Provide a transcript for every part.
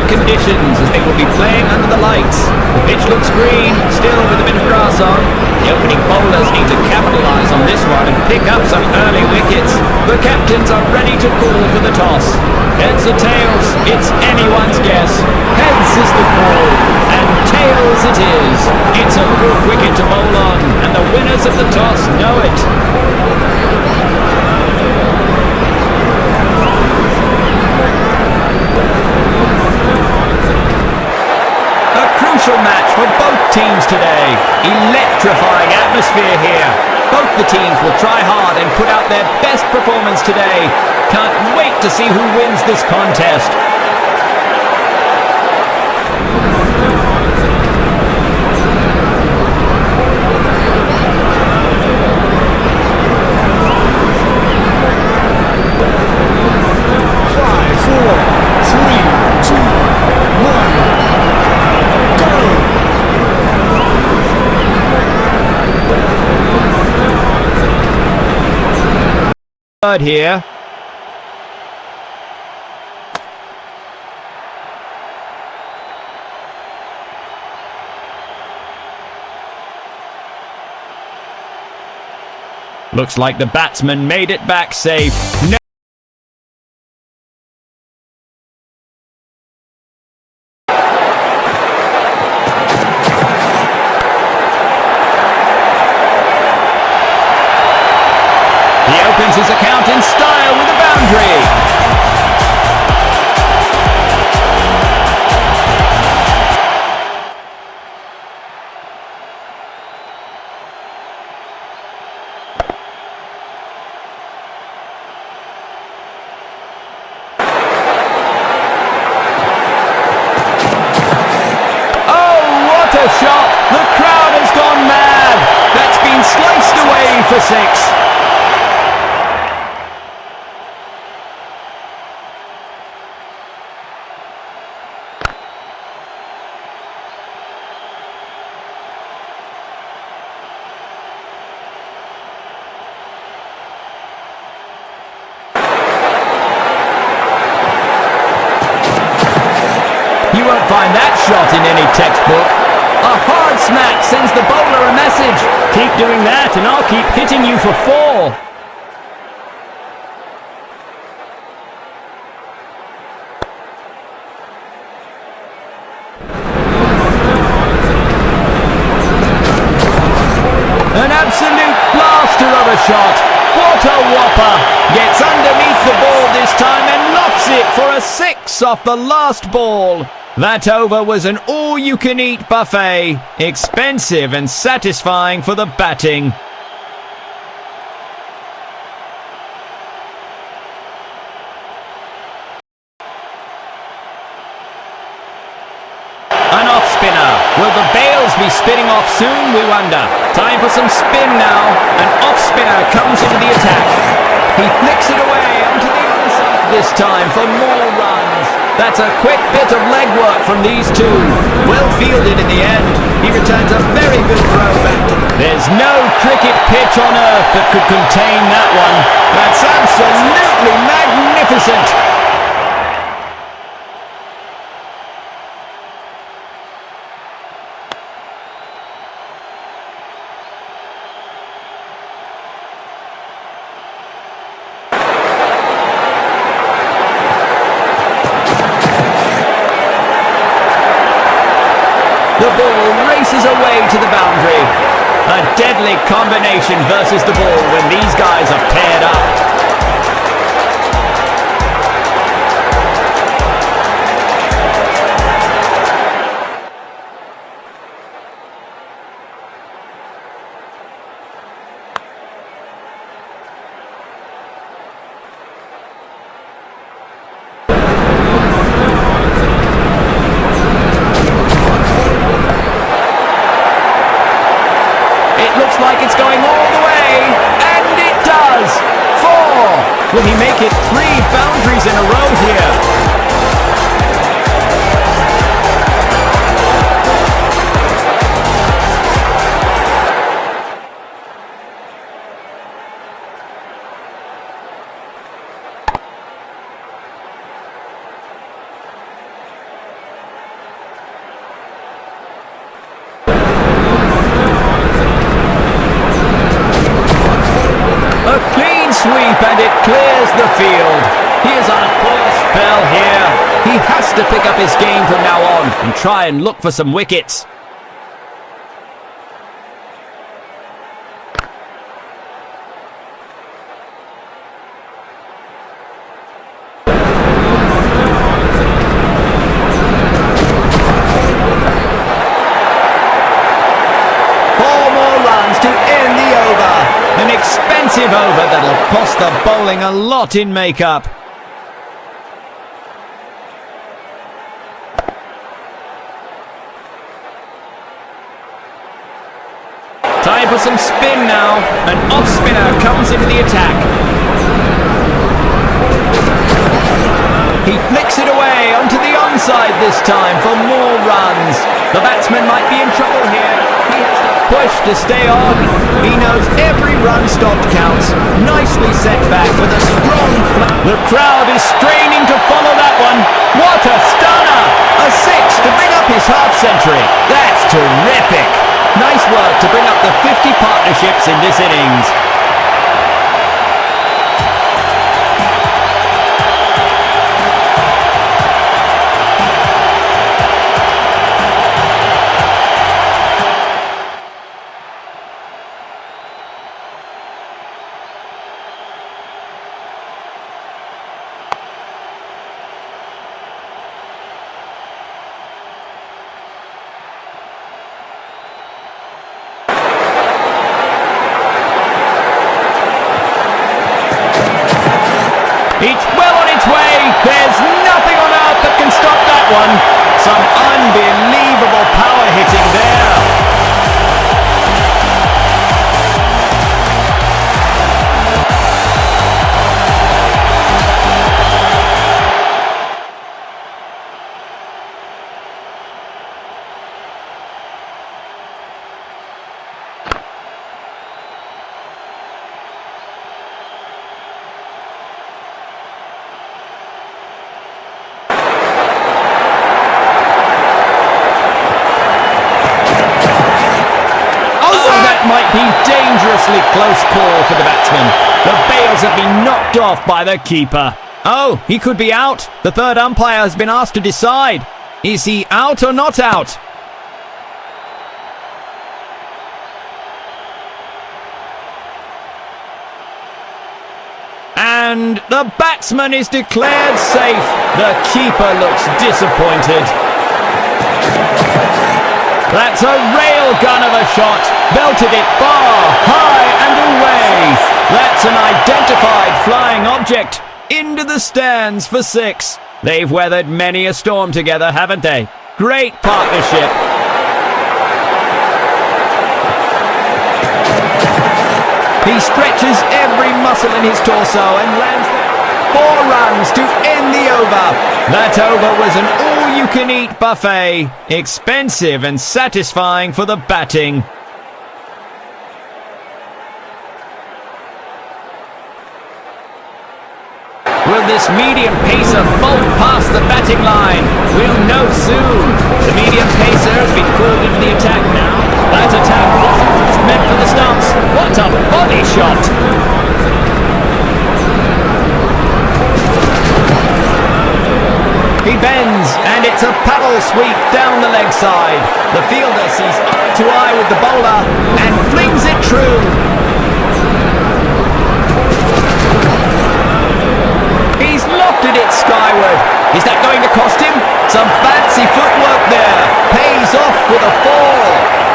conditions as they will be playing under the lights. The pitch looks green, still with a bit of grass on. The opening bowlers need to capitalise on this one and pick up some early wickets. The captains are ready to call for the toss. Heads or tails, it's anyone's guess. Heads is the call, and tails it is. It's a good wicket to bowl on, and the winners of the toss know it. Crucial match for both teams today. Electrifying atmosphere here. Both the teams will try hard and put out their best performance today. Can't wait to see who wins this contest. Here. Looks like the batsman made it back safe. He opens his account in style with a boundary. Oh, what a shot! The crowd has gone mad. That's been sliced away for six. You won't find that shot in any textbook. A hard smack sends the bowler a message. Keep doing that and I'll keep hitting you for four. An absolute blaster of a shot. What a whopper. Gets underneath the ball this time and lofts it for a six off the last ball. That over was an all-you-can-eat buffet. Expensive and satisfying for the batting. An off-spinner. Will the bails be spinning off soon, we wonder? Time for some spin now. An off-spinner comes into the attack. He flicks it away onto the other side this time for more runs. That's a quick bit of legwork from these two. Well fielded in the end. He returns a very good throw back. There's no cricket pitch on earth that could contain that one. That's absolutely magnificent. The ball races away to the boundary. A deadly combination versus the ball when these guys are paired up. Looks like it's going all the way, and it does! 4! Will he make it 3 boundaries in a row here? and it clears the field. He is on a poor spell here. He has to pick up his game from now on and try and look for some wickets. An expensive over that'll cost the bowling a lot in make-up. Time for some spin now. An off-spinner comes into the attack. He flicks it away onto the onside this time for more runs. The batsman might be in trouble here. He has to push to stay on. He knows every run stopped counts. Nicely set back with a strong flat. The crowd is straining to follow that one. What a stunner! A six to bring up his half-century. That's terrific. Nice work to bring up the 50 partnerships in this innings. It's well on its way. There's nothing on earth that can stop that one. Some unbelievable power hitting there. Might be dangerously close call for the batsman. The bails have been knocked off by the keeper. Oh, he could be out. The third umpire has been asked to decide. Is he out or not out? And the batsman is declared safe. The keeper looks disappointed. That's a railgun of a shot. Belted it far, high and away. That's an identified flying object. Into the stands for six. They've weathered many a storm together, haven't they? Great partnership. He stretches every muscle in his torso and lands there. 4 runs to end the over. That over was an all-you-can-eat buffet. Expensive and satisfying for the batting. Will this medium pacer bolt past the batting line? We'll know soon. The medium pacer has been called into the attack now. That attack wasn't just meant for the stumps. What a body shot! He bends, and it's a paddle sweep down the leg side. The fielder sees eye to eye with the bowler and flings it true. He's lofted it skyward. Is that going to cost him? Some fancy footwork there. Pays off with a 4.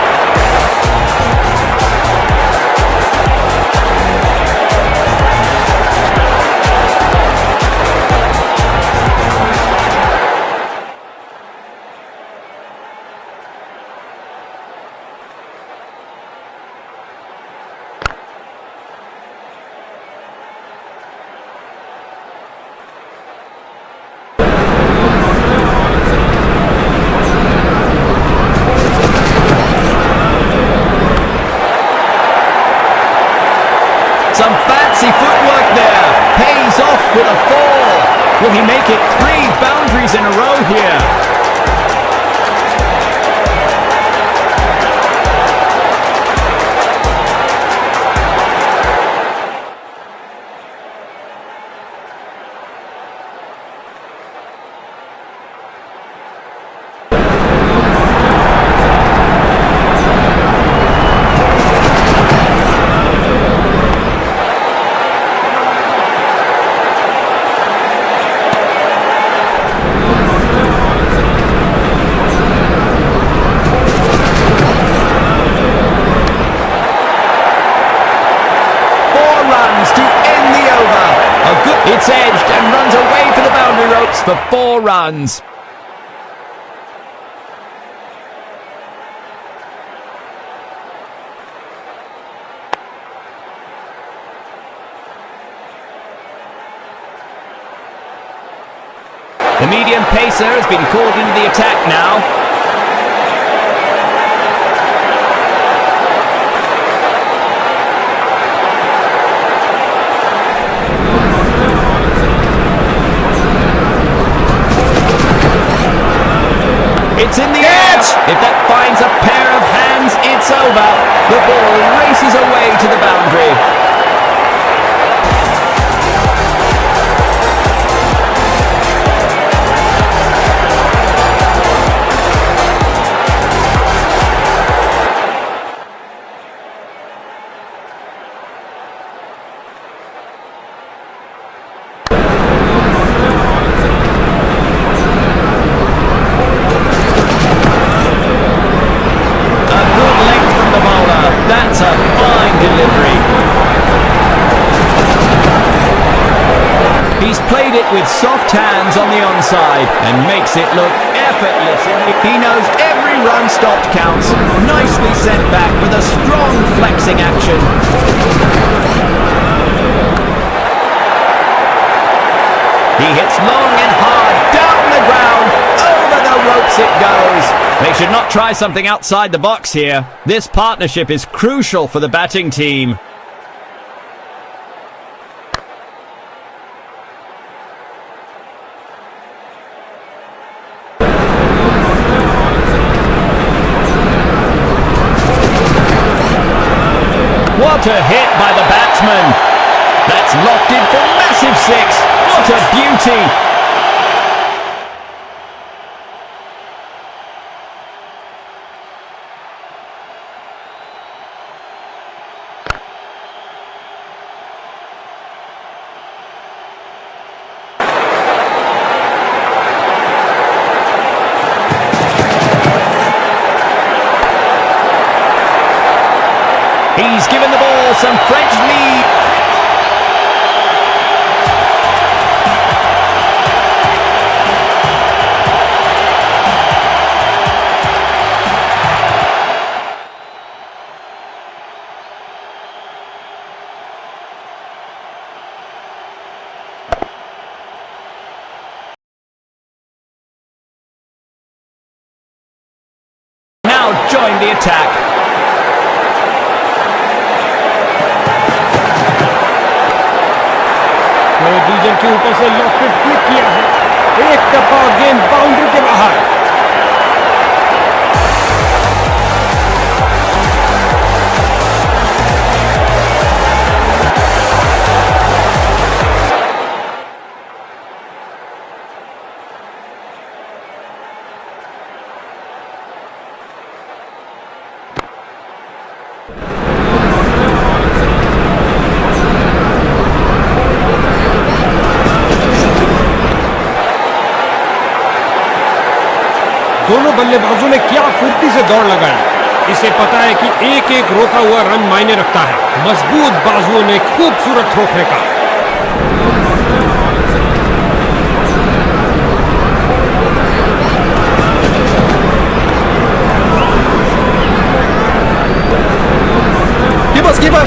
Some fancy footwork there. Pays off with a 4. Will he make it 3 boundaries in a row here? chance to end the over. It's edged and runs away for the boundary ropes for 4 runs. The medium pacer has been called into the attack now. It's in the air. If that finds a pair of hands, it's over. The ball races away to the boundary. That's a fine delivery. He's played it with soft hands on the onside and makes it look effortless. He knows every run stopped counts. Nicely sent back with a strong flexing action. He hits long and hard down the ground. Over the ropes it goes. They should not try something outside the box here. This partnership is crucial for the batting team. What a hit by the batsman. That's lofted for massive 6. What a beauty. He's given the ball some French lead. Now join the attack. Reason के ऊपर से lofted flick किया है। एक टप्पा और गेंद boundary के बाहर। दोनों बल्लेबाजों ने क्या फुर्ती से दौड़ लगाई। इसे पता है कि एक एक रोका हुआ रन मायने रखता है। मजबूत बाजुओं ने खूबसूरत थ्रो फेंका। कीपर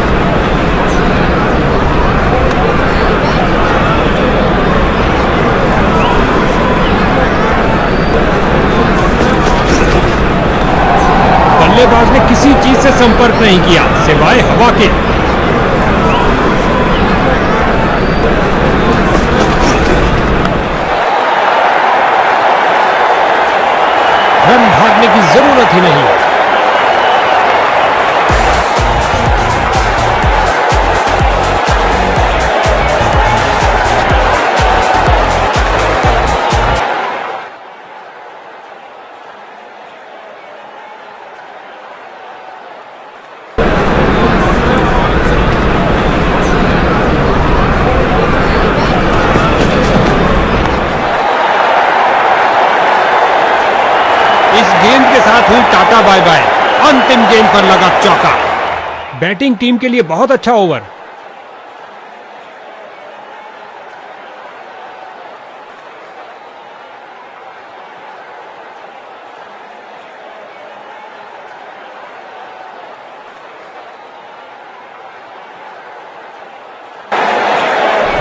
बल्लेबाज ने किसी चीज से संपर्क नहीं किया सिवाय हवा के। रन भागने की जरूरत ही नहीं। इस गेंद के साथ हुई टाटा बाय बाय। अंतिम गेंद पर लगा चौका। बैटिंग टीम के लिए बहुत अच्छा ओवर।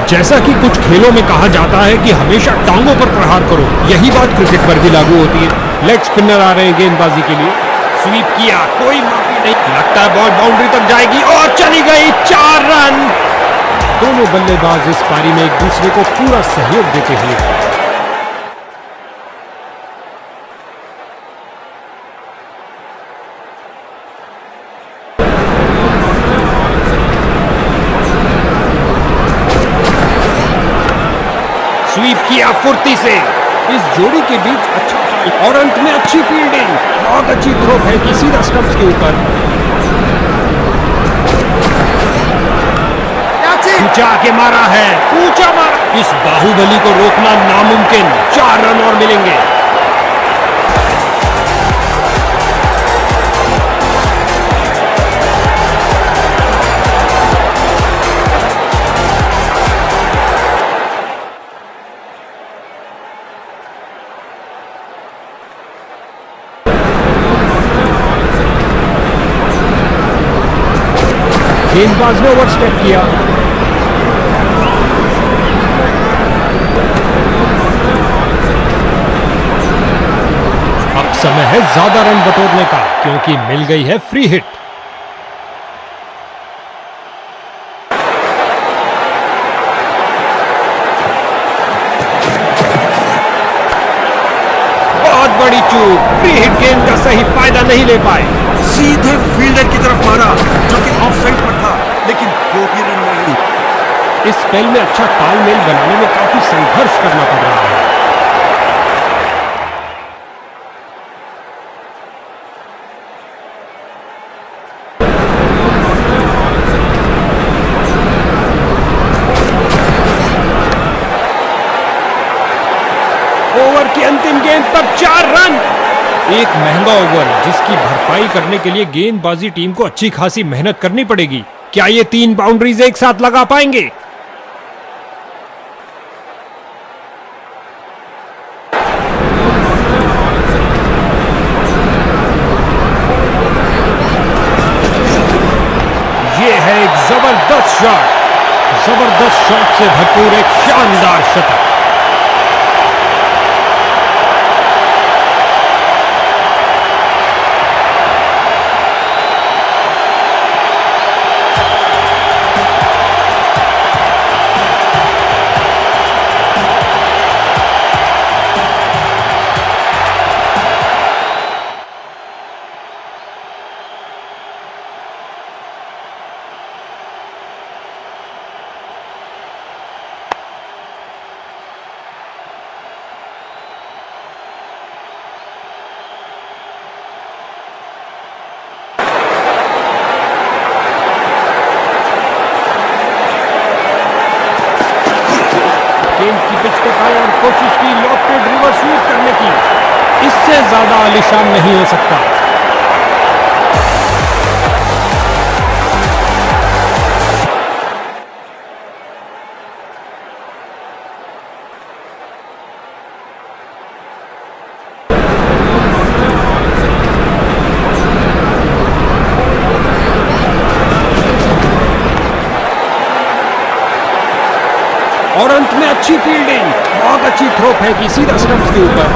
जैसा कि कुछ खेलों में कहा जाता है कि हमेशा टांगों पर प्रहार करो, यही बात क्रिकेट पर भी लागू होती है। लेग स्पिनर आ रहे हैं गेंदबाजी के लिए। स्वीप किया, कोई माफी नहीं, लगता है बॉल बाउंड्री तक जाएगी और चली गई। 4 रन। दोनों बल्लेबाज इस पारी में एक दूसरे को पूरा सहयोग देते हुए। स्वीप किया फुर्ती से। इस जोड़ी के बीच अच्छा ताल और अंत में अच्छी फील्डिंग। बहुत अच्छी थ्रो है कि सीधा स्टंप्स के ऊपर ऊंचा के मारा है, ऊंचा मारा। इस बाहुबली को रोकना नामुमकिन। 4 रन और मिलेंगे। गेंदबाज ने ओवरस्टेप किया। अब समय है ज्यादा रन बटोरने का, क्योंकि मिल गई है फ्री हिट। बहुत बड़ी चूक। फ्री हिट गेंद का सही फायदा नहीं ले पाए। सीधे फील्डर की तरफ मारा, जो कि ऑफ साइड पर था, लेकिन कोई रन नहीं। इस स्पेल में अच्छा तालमेल बनाने में काफी संघर्ष करना पड़ रहा है। ओवर की अंतिम गेंद पर 4 रन। एक महंगा ओवर जिसकी भरपाई करने के लिए गेंदबाजी टीम को अच्छी खासी मेहनत करनी पड़ेगी। क्या ये 3 बाउंड्रीज एक साथ लगा पाएंगे? ये है एक जबरदस्त शॉट। जबरदस्त शॉट से भरपूर एक शानदार शतक। गेंद की पिच तक आए और कोशिश की लॉफ्टेड रिवर्स स्वीप करने की। इससे ज्यादा आलीशान नहीं हो सकता। और अंत में अच्छी फील्डिंग। बहुत अच्छी थ्रो फेंकी सीधा स्टंप्स के ऊपर।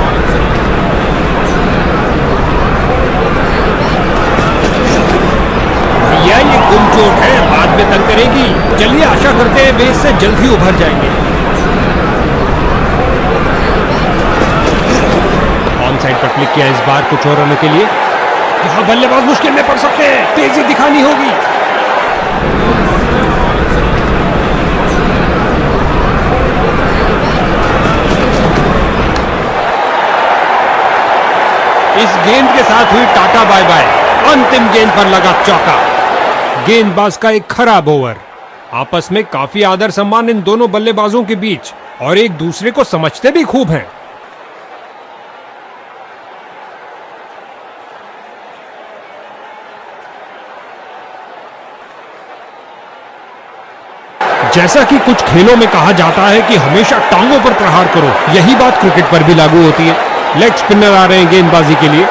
भैया ये गुम चोट है, बाद में तंग करेगी। चलिए आशा करते हैं वे इससे जल्द ही उभर जाएंगे। ऑन साइड पर क्लिक किया इस बार कुछ और रनों के लिए। यहां बल्लेबाज मुश्किल में पड़ सकते हैं, तेजी दिखानी होगी। इस गेंद के साथ हुई टाटा बाय बाय। अंतिम गेंद पर लगा चौका। गेंदबाज का एक खराब ओवर। आपस में काफी आदर सम्मान इन दोनों बल्लेबाजों के बीच, और एक दूसरे को समझते भी खूब हैं। जैसा कि कुछ खेलों में कहा जाता है कि हमेशा टांगों पर प्रहार करो, यही बात क्रिकेट पर भी लागू होती है। लेग स्पिनर आ रहे हैं गेंदबाजी के लिए।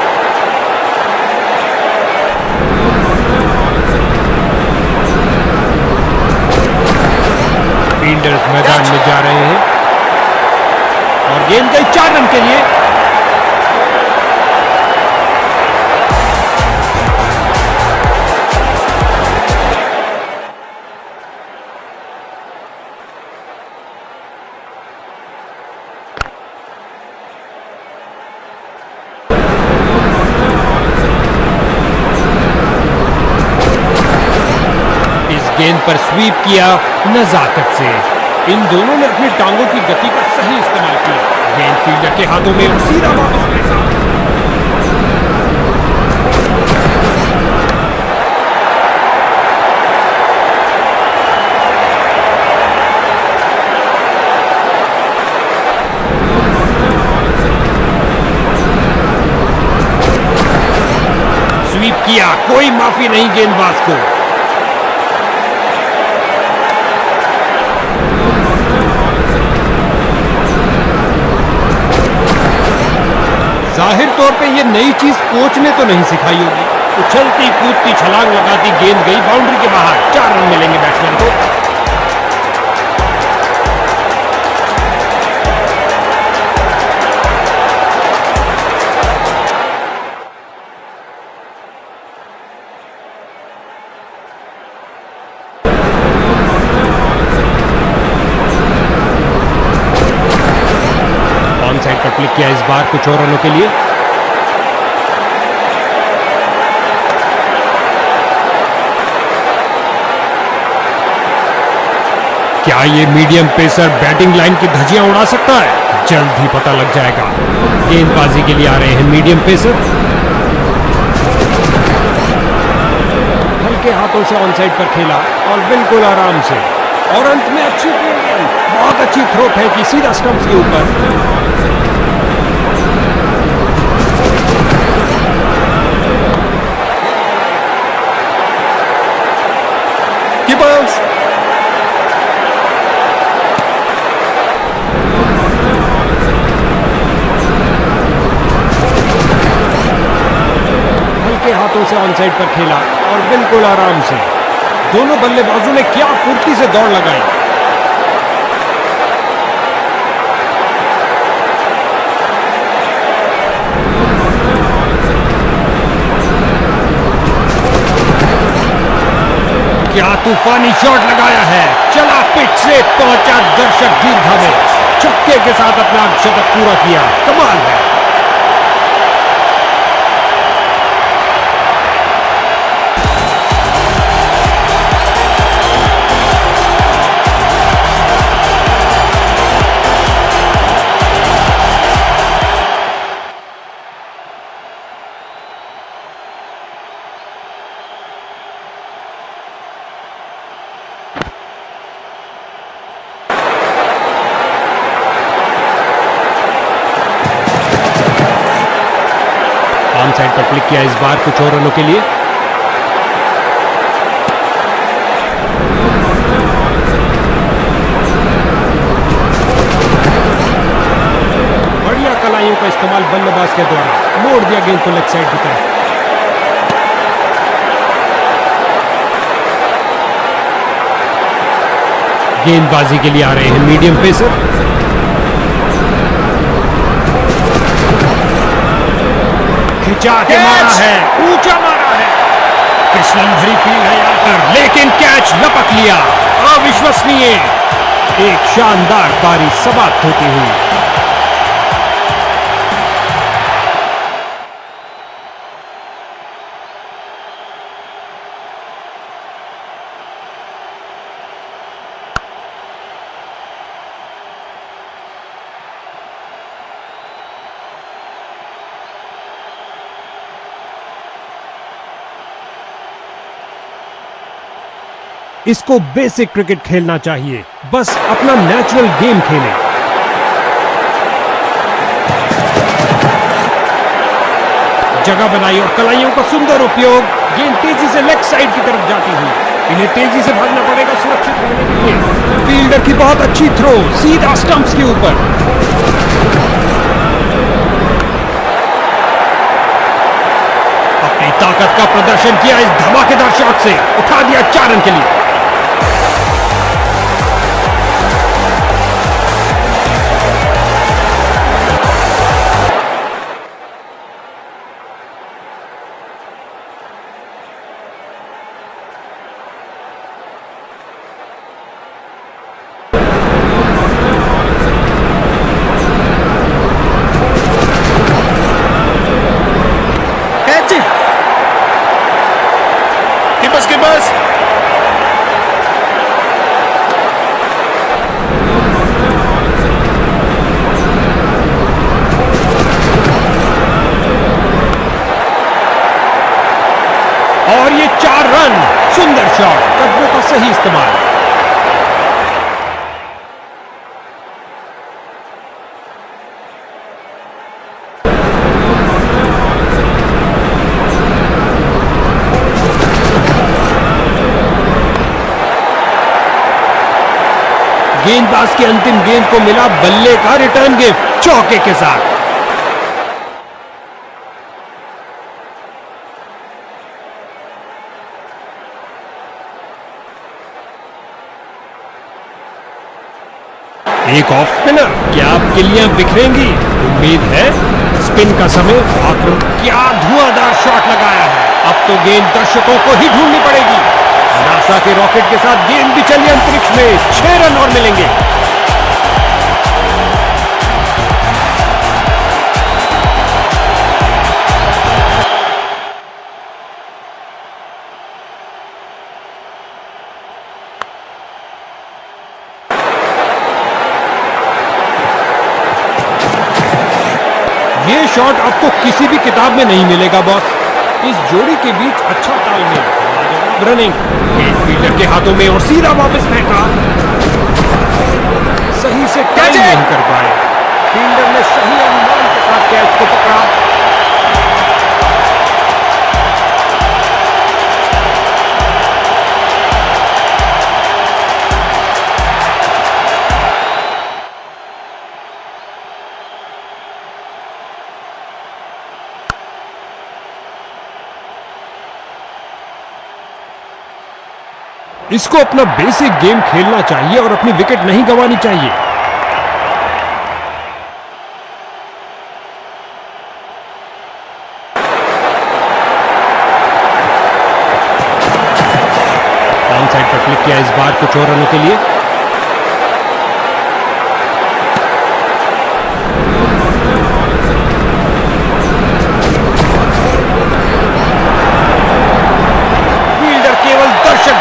फील्डर्स मैदान में जा रहे हैं और गेंद गई 4 रन के लिए। गेंद पर स्वीप किया नजाकत से। इन दोनों ने अपनी टांगों की गति का सही इस्तेमाल किया। गेंद फील्डर के हाथों में और सीधा वापस फेंका। स्वीप किया, कोई माफी नहीं गेंदबाज को। जाहिर तौर पे ये नई चीज कोच ने तो नहीं सिखाई होगी। उछलती कूदती छलांग लगाती गेंद गई बाउंड्री के बाहर। 4 रन मिलेंगे बैट्समैन को। ऑन साइड पर क्लिक किया इस बार कुछ और रनों के लिए। क्या ये मीडियम पेसर बैटिंग लाइन की धज्जियां उड़ा सकता है? जल्द ही पता लग जाएगा। गेंदबाजी के लिए आ रहे हैं मीडियम पेसर। हल्के हाथों से ऑन साइड पर खेला और बिल्कुल आराम से। और अंत में अच्छी फील्डिंग, बहुत अच्छी थ्रो फेंकी सीधा स्टंप्स के ऊपर। कीपर्स हल्के हाथों से ऑन साइड पर खेला और बिल्कुल आराम से। दोनों बल्लेबाजों ने क्या फुर्ती से दौड़ लगाई। क्या तूफानी शॉट लगाया है। चला पिच से पहुंचा दर्शक दीर्घा में। छक्के के साथ अपना शतक पूरा किया। कमाल है। ऑन साइड पर क्लिक किया इस बार कुछ और रनों के लिए। बढ़िया कलाइयों का इस्तेमाल बल्लेबाज के द्वारा मोड़ दिया गेंद को लेग साइड की तरफ। गेंदबाजी के लिए आ रहे हैं मीडियम पेसर। खिंचा के मारा है, ऊंचा मारा है। फिसलन भरी फील्ड है यहां पर, लेकिन कैच लपक लिया। अविश्वसनीय, एक शानदार पारी समाप्त होती हुई। इसको बेसिक क्रिकेट खेलना चाहिए, बस अपना नेचुरल गेम खेलें। जगह बनाई और कलाइयों का सुंदर उपयोग। गेंद तेजी से लेग साइड की तरफ जाती हुई। इन्हें तेजी से भागना पड़ेगा सुरक्षित रहने के लिए। फील्डर की बहुत अच्छी थ्रो सीधा स्टंप्स के ऊपर। अपनी ताकत का प्रदर्शन किया इस धमाकेदार शॉट से। उठा दिया 4 रन के लिए। गेंदबाज की अंतिम गेंद को मिला बल्ले का रिटर्न गिफ्ट चौके के साथ। एक ऑफ स्पिनर, क्या आप गिल्लियां बिखरेंगी? उम्मीद है स्पिन का समय। आक्रमण, क्या धुआंधार शॉट लगाया है। अब तो गेंद दर्शकों को ही ढूंढनी पड़ेगी। नासा के रॉकेट के साथ गेंद भी चली अंतरिक्ष में। 6 रन और मिलेंगे। ये शॉट आपको किसी भी किताब में नहीं मिलेगा बॉस। इस जोड़ी के बीच अच्छा तालमेल। रनिंग फील्डर के हाथों में और सीधा वापस फेंका। सही से कैच नहीं कर पाए। फील्डर ने सही अनुमान के साथ कैच को पकड़ा। इसको अपना बेसिक गेम खेलना चाहिए और अपनी विकेट नहीं गंवानी चाहिए। डाउन साइड पर क्लिक किया इस बार कुछ और रनों के लिए।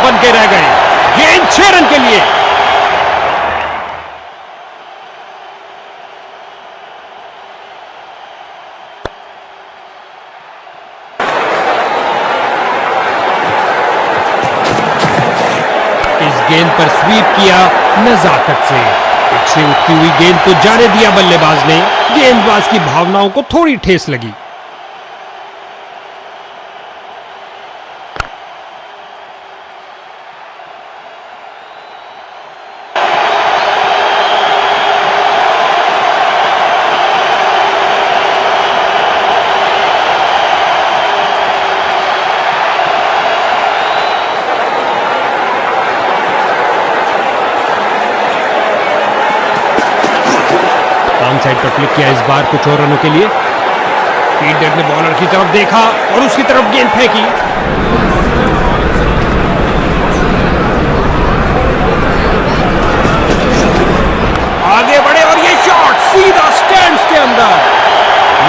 बन के रह गए। गेंद 6 रन के लिए। इस गेंद पर स्वीप किया नजाकत से। पिच से उठती हुई गेंद को जाने दिया बल्लेबाज ने। गेंदबाज की भावनाओं को थोड़ी ठेस लगी। साइड पर क्लिक किया इस बार कुछ और रनों के लिए। फील्डर ने बॉलर की तरफ देखा और उसकी तरफ गेंद फेंकी। आगे बढ़े और ये शॉट सीधा स्टैंड्स के अंदर।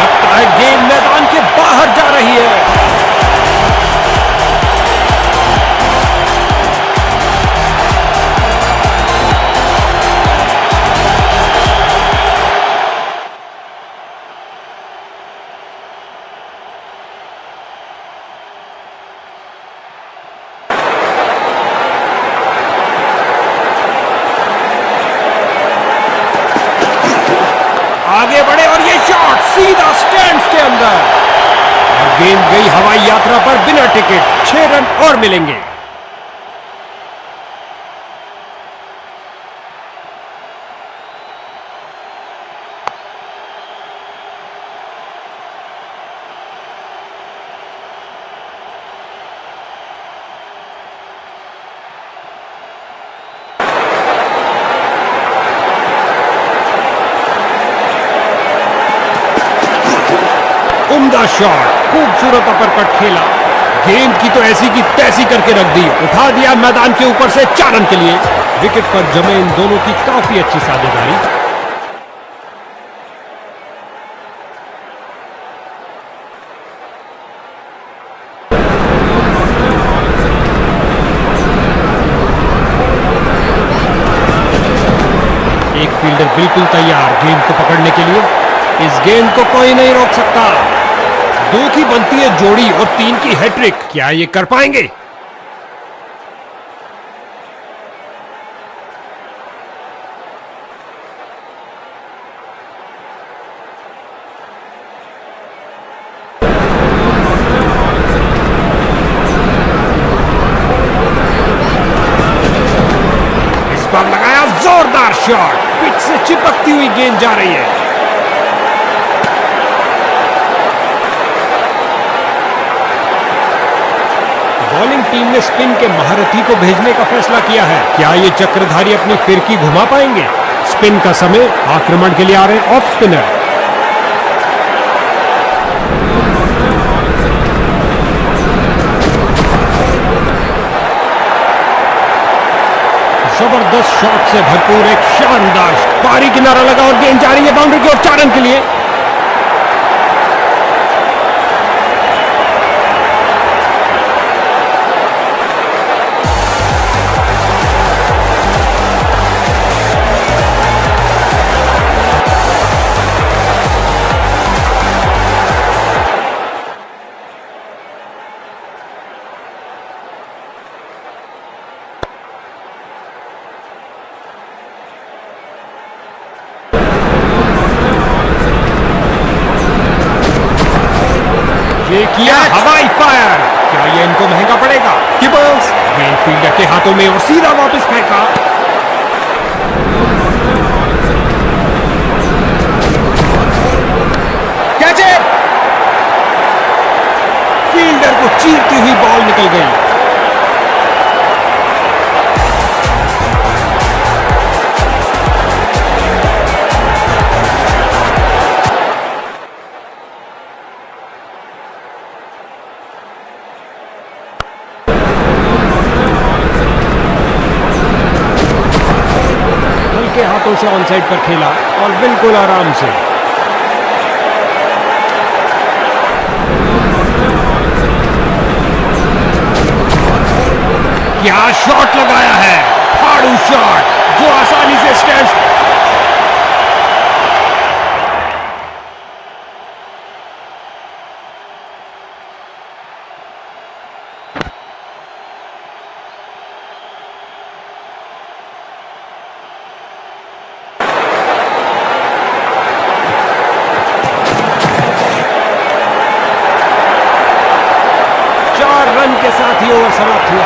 लगता है गेंद मैदान के बाहर जा रही है। आगे बढ़े और ये शॉट सीधा स्टैंड्स के अंदर। और गेंद गई हवाई यात्रा पर बिना टिकट। 6 रन और मिलेंगे। उम्दा शॉट, खूबसूरत अपरकट खेला। गेंद की तो ऐसी की तैसी करके रख दी। उठा दिया मैदान के ऊपर से 4 रन के लिए। विकेट पर जमे इन दोनों की काफी अच्छी साझेदारी। एक फील्डर बिल्कुल तैयार गेंद को पकड़ने के लिए। इस गेंद को कोई नहीं रोक सकता। 2 की बनती है जोड़ी और 3 की हैट्रिक। क्या ये कर पाएंगे? इस बार लगाया जोरदार शॉट, पिच से चिपकती हुई गेंद जा रही है। बॉलिंग टीम ने स्पिन के महारथी को भेजने का फैसला किया है। क्या ये चक्रधारी अपनी फिरकी घुमा पाएंगे? स्पिन का समय, आक्रमण के लिए आ रहे ऑफ स्पिनर। जबरदस्त शॉट से भरपूर एक शानदार बारी किनारा लगा और गेंद जा रही है बाउंड्री की ओर 4 रन के लिए। ये किया हवाई फायर, क्या ये इनको महंगा पड़ेगा? कीपर्स गेंद फील्डर के हाथों में और सीधा वापस फेंका। Catch it. फील्डर को चीरती हुई बॉल निकल गई। हल्के हाथों से ऑन साइड पर खेला और बिल्कुल आराम से। क्या शॉट लगाया है, फाड़ू शॉट जो आसानी से स्टैंड्स। रन के साथ ही ओवर समाप्त हुआ।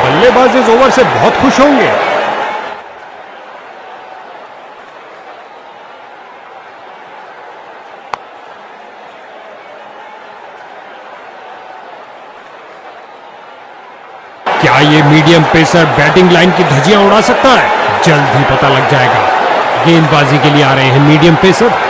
बल्लेबाज इस ओवर से बहुत खुश होंगे। क्या ये मीडियम पेसर बैटिंग लाइन की धज्जियां उड़ा सकता है? जल्द ही पता लग जाएगा। गेंदबाजी के लिए आ रहे हैं मीडियम पेसर।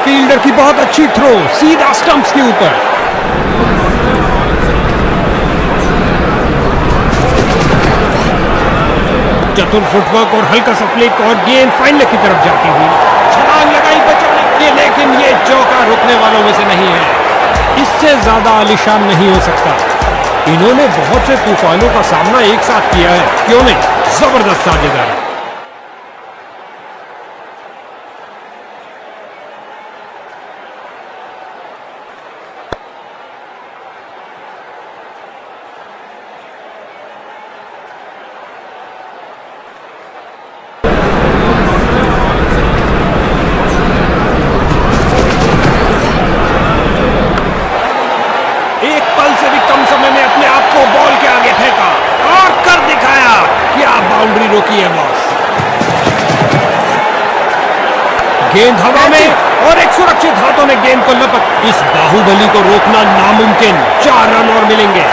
फील्डर की बहुत अच्छी थ्रो, सीधा स्टंप्स के ऊपर। चतुर फुटवर्क और हल्का सा फ्लिक और गेंद फाइनल की तरफ जाती हुई छलांग लगाई बचाने के लिए, लेकिन ये चौका रुकने वालों में से नहीं है। इससे ज्यादा आलीशान नहीं हो सकता। इन्होंने बहुत से तूफानों का सामना एक साथ किया है, क्यों नहीं? जबरदस्त साझेदारी। रोकी है बॉस। गेंद हवा में और एक सुरक्षित हाथों में गेंद को लपक। इस बाहुबली को रोकना नामुमकिन। 4 रन और मिलेंगे।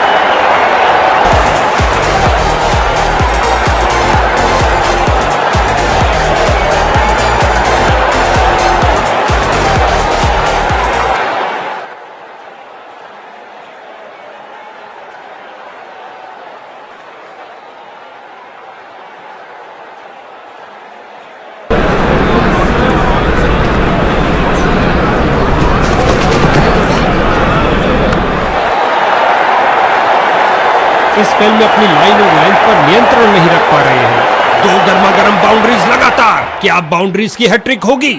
इस स्पेल में अपनी लाइन और लेंथ पर नियंत्रण नहीं रख पा रहे हैं। 2 गर्मा-गर्म बाउंड्रीज लगातार। क्या बाउंड्रीज की हैट्रिक होगी?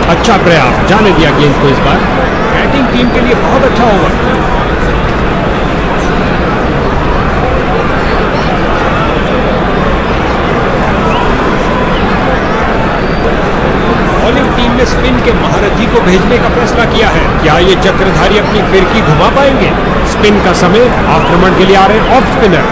अच्छा प्रयास, जाने दिया गेंद को इस बार। बैटिंग बैटिंग टीम के लिए बहुत अच्छा ओवर। बॉलिंग टीम ने स्पिन के महारथी को भेजने का फैसला किया है। क्या ये चक्रधारी अपनी फिरकी घुमा पाएंगे? स्पिन का समय, आक्रमण के लिए आ रहे हैं ऑफ स्पिनर।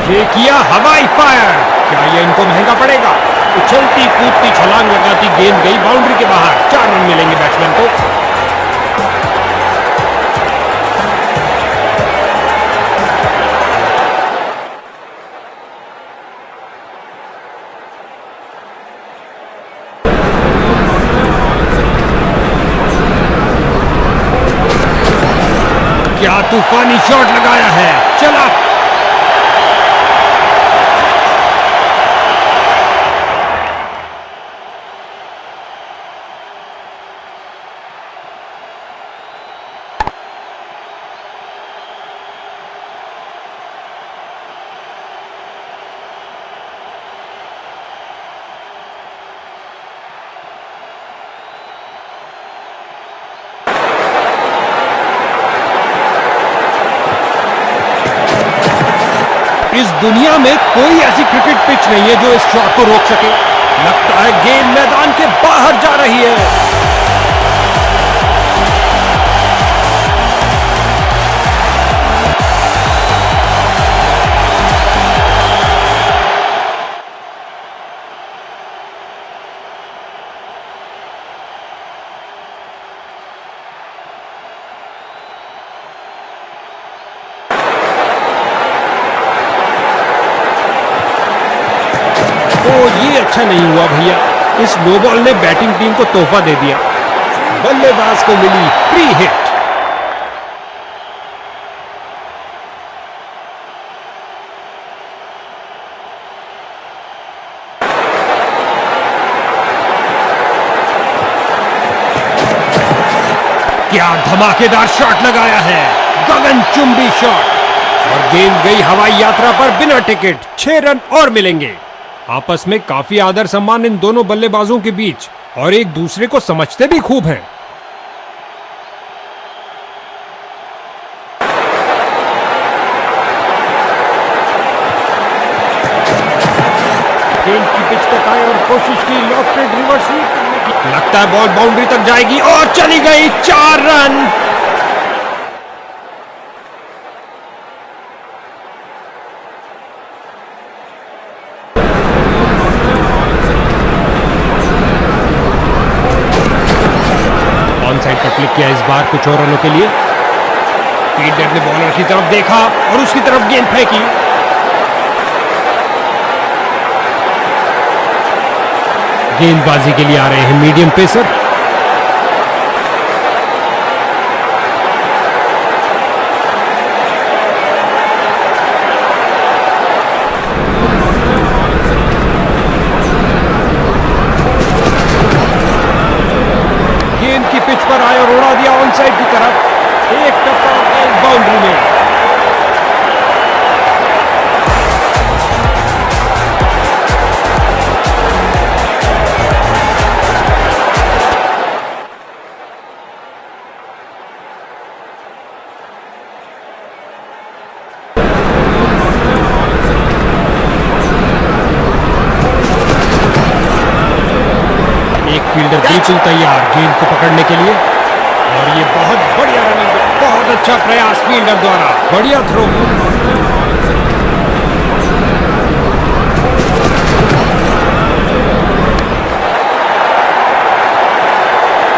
ये किया हवाई फायर। क्या ये इनको महंगा पड़ेगा? उछलती कूदती छलांग लगाती गेंद गई बाउंड्री के बाहर। 4 रन मिलेंगे बैट्समैन को। क्या तूफानी शॉट लगाया है। चला इस दुनिया में कोई ऐसी क्रिकेट पिच नहीं है जो इस शॉट को रोक सके। लगता है गेंद मैदान के बाहर जा रही है। ये अच्छा नहीं हुआ भैया। इस नो बॉल ने बैटिंग टीम को तोहफा दे दिया। बल्लेबाज को मिली फ्री हिट। क्या धमाकेदार शॉट लगाया है। गगनचुंबी शॉट और गेंद गई हवाई यात्रा पर बिना टिकट। 6 रन और मिलेंगे। आपस में काफी आदर सम्मान इन दोनों बल्लेबाजों के बीच और एक दूसरे को समझते भी खूब हैं। गेंद की पिच तक आए और कोशिश की लॉफ्टेड रिवर्स स्वीप करने की। लगता है बॉल बाउंड्री तक जाएगी और चली गई। 4 रन। साइड पर क्लिक किया इस बार कुछ और रनों के लिए। फील्डर ने बॉलर की तरफ देखा और उसकी तरफ गेंद फेंकी। गेंदबाजी के लिए आ रहे हैं मीडियम पेसर। पिच पर आए और उड़ा दिया ऑन साइड की तरफ। एक टप्पा एक बाउंड्री में। फील्डर बिल्कुल तैयार गेंद को पकड़ने के लिए और ये बहुत बढ़िया रनिंग। बहुत अच्छा प्रयास फील्डर द्वारा। बढ़िया थ्रो।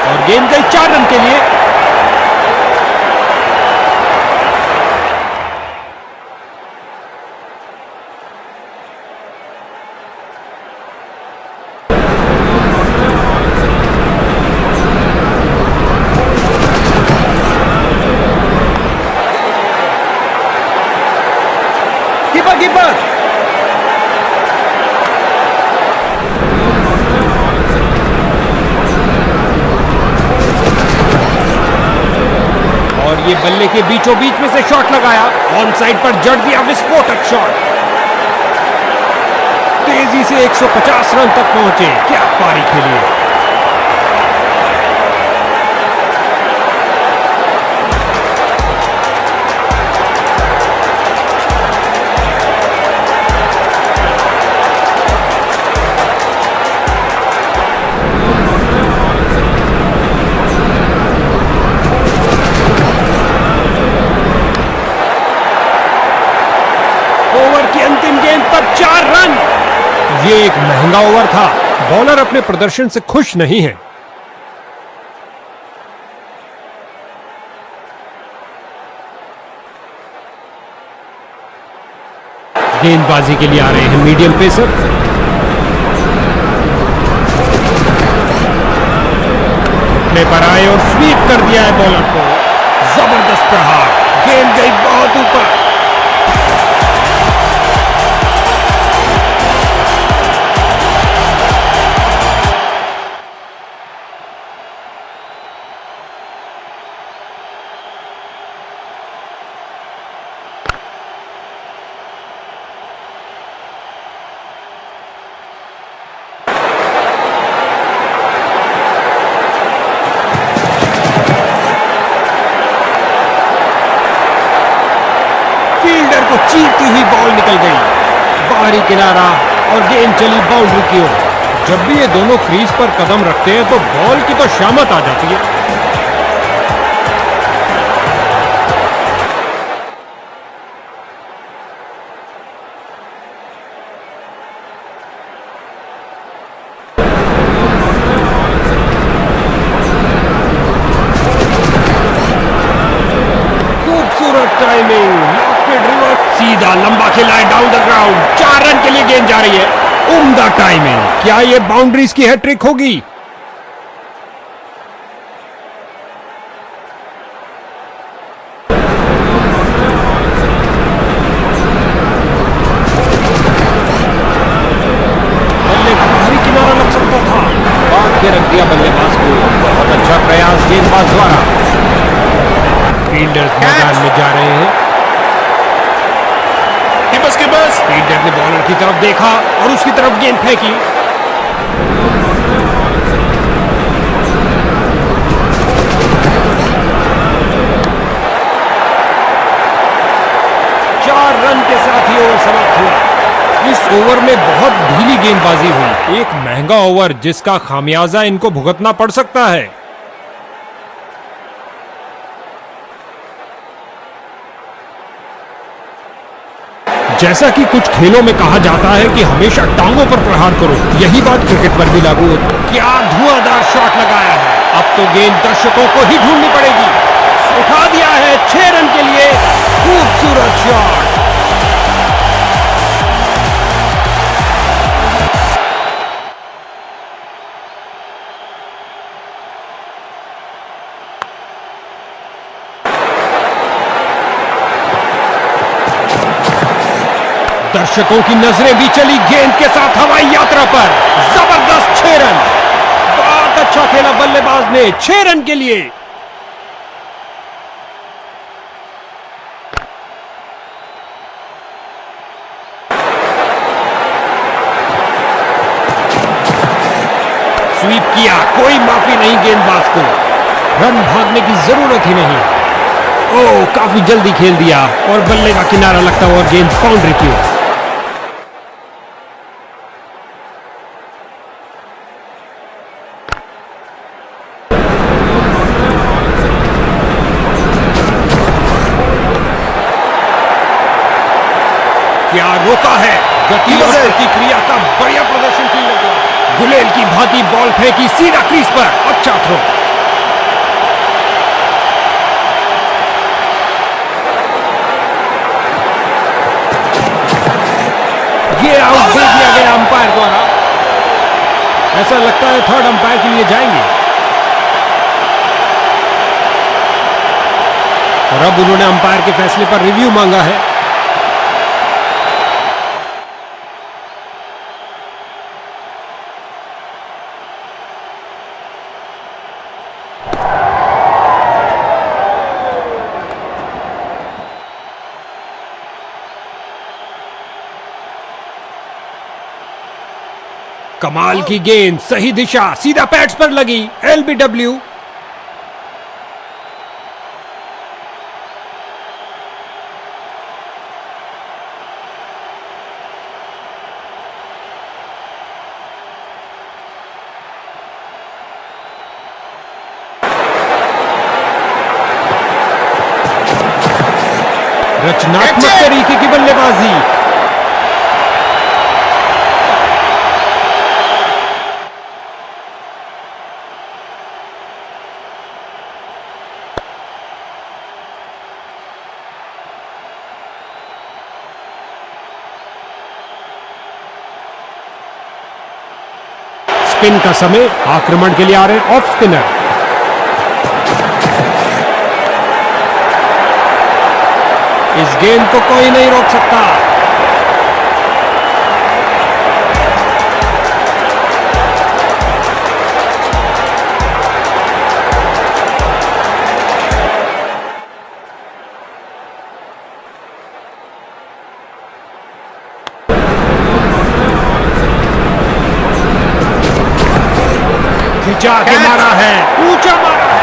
और गेंद गई 4 रन के लिए। कीपर और ये बल्ले के बीचों बीच में से शॉट लगाया। ऑन साइड पर जड़ दिया विस्फोटक शॉट। तेज तेजी से 150 रन तक पहुंचे। क्या पारी खेली है। ओवर की अंतिम गेंद पर 4 रन। ये एक महंगा ओवर था। बॉलर अपने प्रदर्शन से खुश नहीं है। गेंदबाजी के लिए आ रहे हैं मीडियम पेसर। घुटने पर आए और स्वीप कर दिया है बॉलर को। जबरदस्त प्रहार, गेंद गई बहुत ऊपर। फील्डर को चीरती हुई बॉल निकल गई। बाहरी किनारा और गेंद चली बाउंड्री की ओर। जब भी ये दोनों क्रीज पर कदम रखते हैं तो बॉल की तो शामत आ जाती है। खूबसूरत टाइमिंग, सीधा लंबा खेला है डाउन द ग्राउंड। 4 रन के लिए गेंद जा रही है। उम्दा टाइमिंग। क्या ये बाउंड्रीज की हैट्रिक होगी? बल्ले का बाहरी किनारा लग सकता था। बांध के रख दिया बल्लेबाज को। बहुत अच्छा प्रयास गेंदबाज द्वारा। फील्डर्स मैदान में जा रहे हैं। फील्डर ने बॉलर की तरफ देखा और उसकी तरफ गेंद फेंकी। चार रन के साथ ही ओवर समाप्त हुआ। इस ओवर में बहुत ढीली गेंदबाजी हुई। एक महंगा ओवर जिसका खामियाजा इनको भुगतना पड़ सकता है। जैसा कि कुछ खेलों में कहा जाता है कि हमेशा टांगों पर प्रहार करो, यही बात क्रिकेट पर भी लागू होती है। क्या धुआंधार शॉट लगाया है। अब तो गेंद दर्शकों को ही ढूंढनी पड़ेगी। उठा दिया है 6 रन के लिए। खूबसूरत शॉट। दर्शकों की नजरें भी चली गेंद के साथ हवाई यात्रा पर। जबरदस्त 6 रन। बहुत अच्छा खेला बल्लेबाज ने 6 रन के लिए। स्वीप किया, कोई माफी नहीं गेंदबाज को। रन भागने की जरूरत ही नहीं। ओह, काफी जल्दी खेल दिया और बल्ले का किनारा लगता हुआ गेंद बाउंड्री की ओर। क्या रोका है। गति और प्रतिक्रिया का बढ़िया प्रदर्शन फील्डर का। गुलेल की भांति बॉल फेंकी सीधा क्रीज पर। अच्छा थ्रो। ये आउट दे दिया गया अंपायर द्वारा। ऐसा लगता है थर्ड अंपायर के लिए जाएंगे और अब उन्होंने अंपायर के फैसले पर रिव्यू मांगा है। कमाल की गेंद, सही दिशा, सीधा पैड्स पर लगी। एलबीडब्ल्यू। रचनात्मक तरीके की बल्लेबाजी। स्पिन का समय, आक्रमण के लिए आ रहे हैं ऑफ स्पिनर। इस गेंद को कोई नहीं रोक सकता। खिंचा के मारा है, ऊंचा मारा है,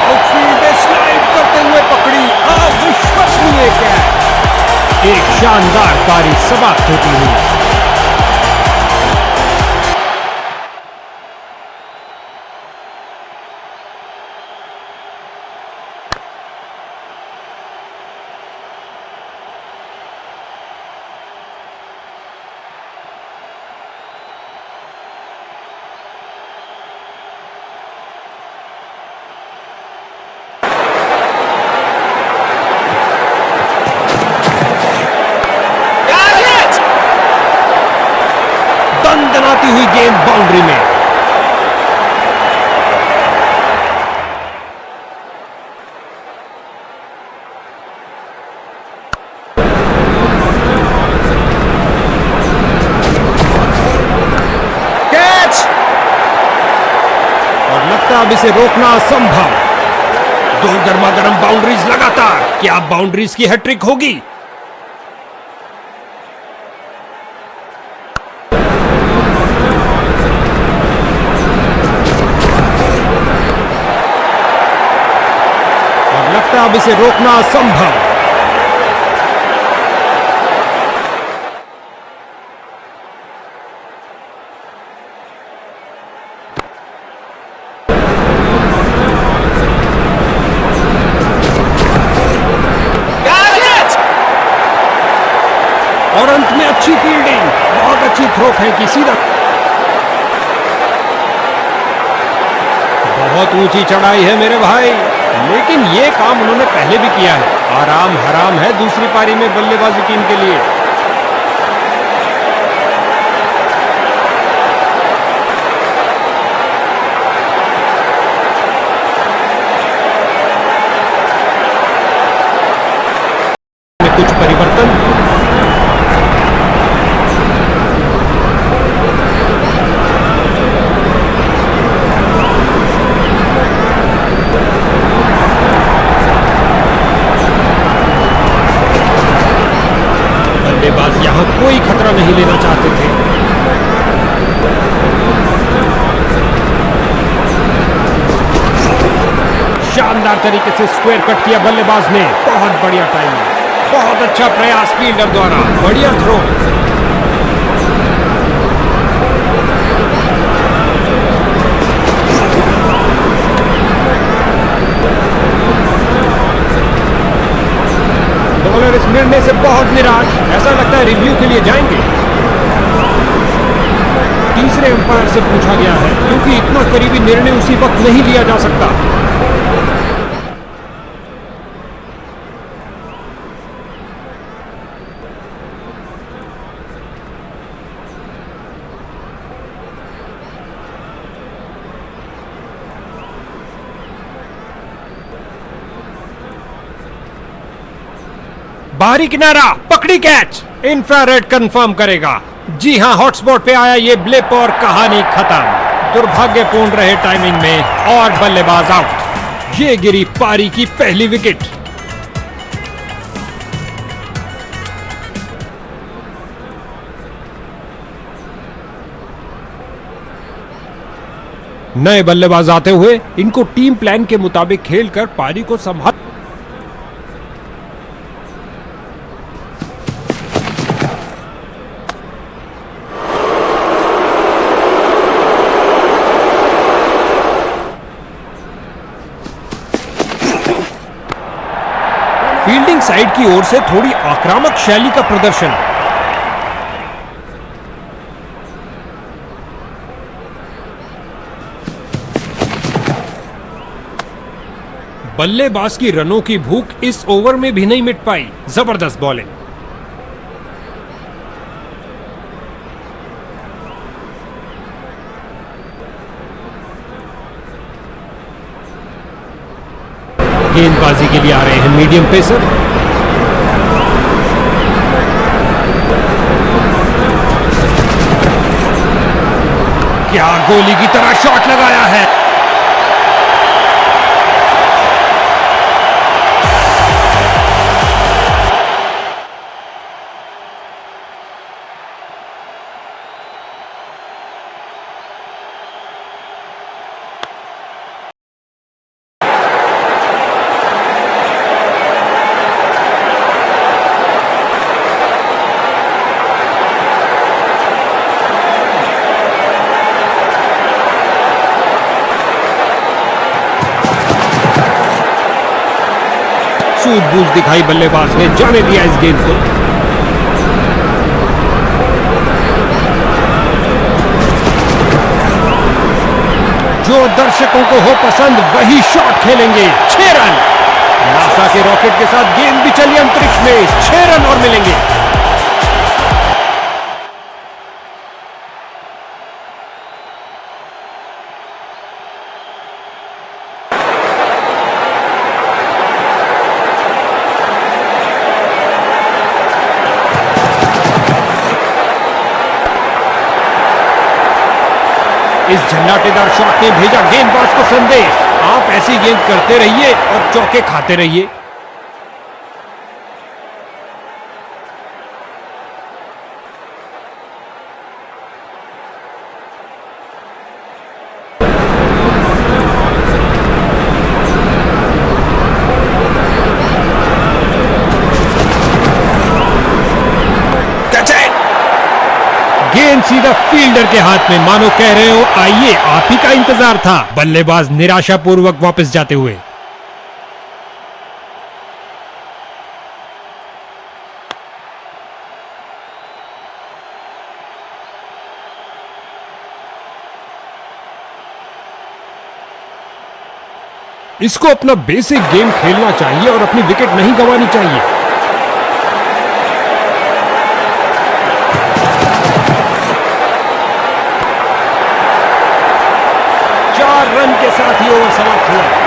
आउटफील्ड में स्लाइड करते हुए पकड़ी। अविश्वसनीय कैच। एक शानदार पारी समाप्त होती हुई। दंदनाती हुई गेंद बाउंड्री में। कैच। और लगता अब इसे रोकना असंभव। दो गर्मागर्म बाउंड्रीज लगातार। क्या बाउंड्रीज की हैट्रिक होगी? अब इसे रोकना असंभव। और अंत में अच्छी फील्डिंग, बहुत अच्छी थ्रो फेंकी सीधा। बहुत ऊंची चढ़ाई है मेरे भाई, लेकिन ये काम उन्होंने पहले भी किया है। आराम हराम है दूसरी पारी में बल्लेबाजी टीम के लिए। कुछ परिवर्तन। बल्लेबाज यहां कोई खतरा नहीं लेना चाहते थे। शानदार तरीके से स्क्वायर कट किया बल्लेबाज ने। बहुत बढ़िया टाइमिंग, बहुत अच्छा प्रयास फील्डर द्वारा। बढ़िया थ्रो। बॉलर इस निर्णय से बहुत निराश, ऐसा लगता है रिव्यू के लिए जाएंगे। तीसरे अंपायर से पूछा गया है, क्योंकि इतना करीबी निर्णय उसी वक्त नहीं लिया जा सकता। बाहरी किनारा, पकड़ी कैच। इंफ्रारेड कंफर्म करेगा। जी हां, हॉटस्पॉट पे आया ये ब्लिप और कहानी खत्म। दुर्भाग्यपूर्ण रहे टाइमिंग में और बल्लेबाज आउट। ये गिरी पारी की पहली विकेट। नए बल्लेबाज आते हुए इनको टीम प्लान के मुताबिक खेलकर पारी को संभाल। फील्डिंग साइड की ओर से थोड़ी आक्रामक शैली का प्रदर्शन। बल्लेबाज की रनों की भूख इस ओवर में भी नहीं मिट पाई। जबरदस्त बॉलिंग। गेंदबाजी के लिए आ रहे हैं मीडियम पेसर। क्या गोली की तरह शॉट लगाया है। सूझबूझ दिखाई बल्लेबाज ने, जाने दिया इस गेंद को। जो दर्शकों को हो पसंद वही शॉट खेलेंगे। 6 रन। नासा के रॉकेट के साथ गेंद भी चली अंतरिक्ष में। 6 रन और मिलेंगे। इस झंडाटेदार शॉट ने भेजा गेंदबाज को संदेश, आप ऐसी गेंद करते रहिए और चौके खाते रहिए। गेंद सीधा फील्डर के हाथ में, मानो कह रहे हो आइए आप ही का इंतजार था। बल्लेबाज निराशापूर्वक वापस जाते हुए। इसको अपना बेसिक गेम खेलना चाहिए और अपनी विकेट नहीं गंवानी चाहिए। 4 रन के साथ ही ओवर समाप्त हुआ।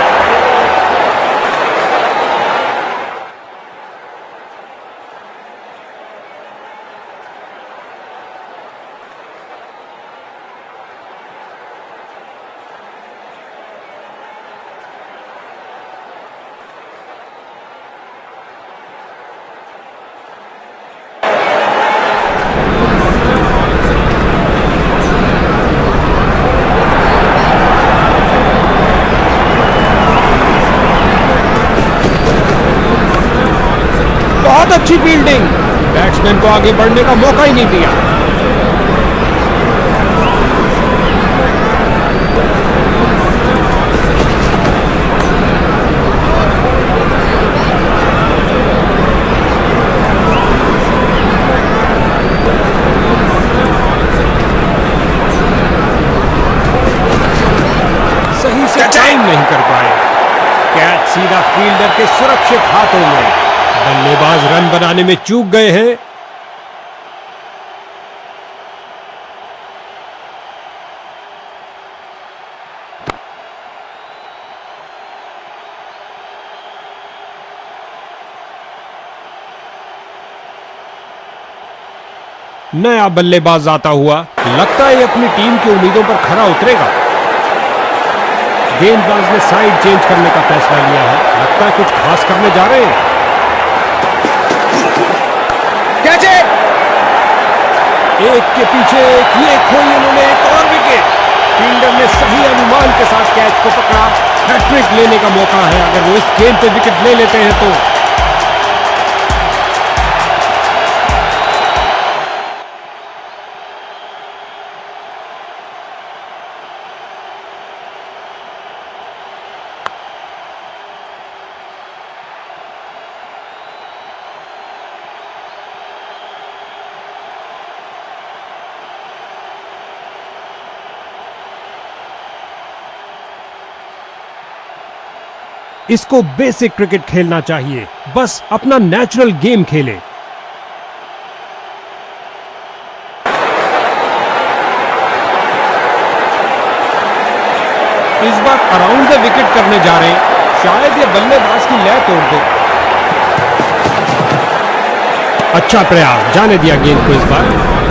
बहुत अच्छी फील्डिंग, बैट्समैन को आगे बढ़ने का मौका ही नहीं दिया। सही से टाइम नहीं कर पाए। कैच सीधा फील्डर के सुरक्षित हाथों में। बल्लेबाज रन बनाने में चूक गए हैं। नया बल्लेबाज आता हुआ, लगता है अपनी टीम की उम्मीदों पर खरा उतरेगा। गेंदबाज ने साइड चेंज करने का फैसला लिया है, लगता है कुछ खास करने जा रहे हैं। एक के पीछे एक, ये खोई उन्होंने एक और विकेट। फील्डर ने सही अनुमान के साथ कैच को पकड़ा। हैट्रिक लेने का मौका है अगर वो इस गेंद पे विकेट ले लेते हैं तो। इसको बेसिक क्रिकेट खेलना चाहिए, बस अपना नेचुरल गेम खेले। इस बार अराउंड द विकेट करने जा रहे हैं, शायद ये बल्लेबाज की लय तोड़ दे। अच्छा प्रयास, जाने दिया गेंद को इस बार।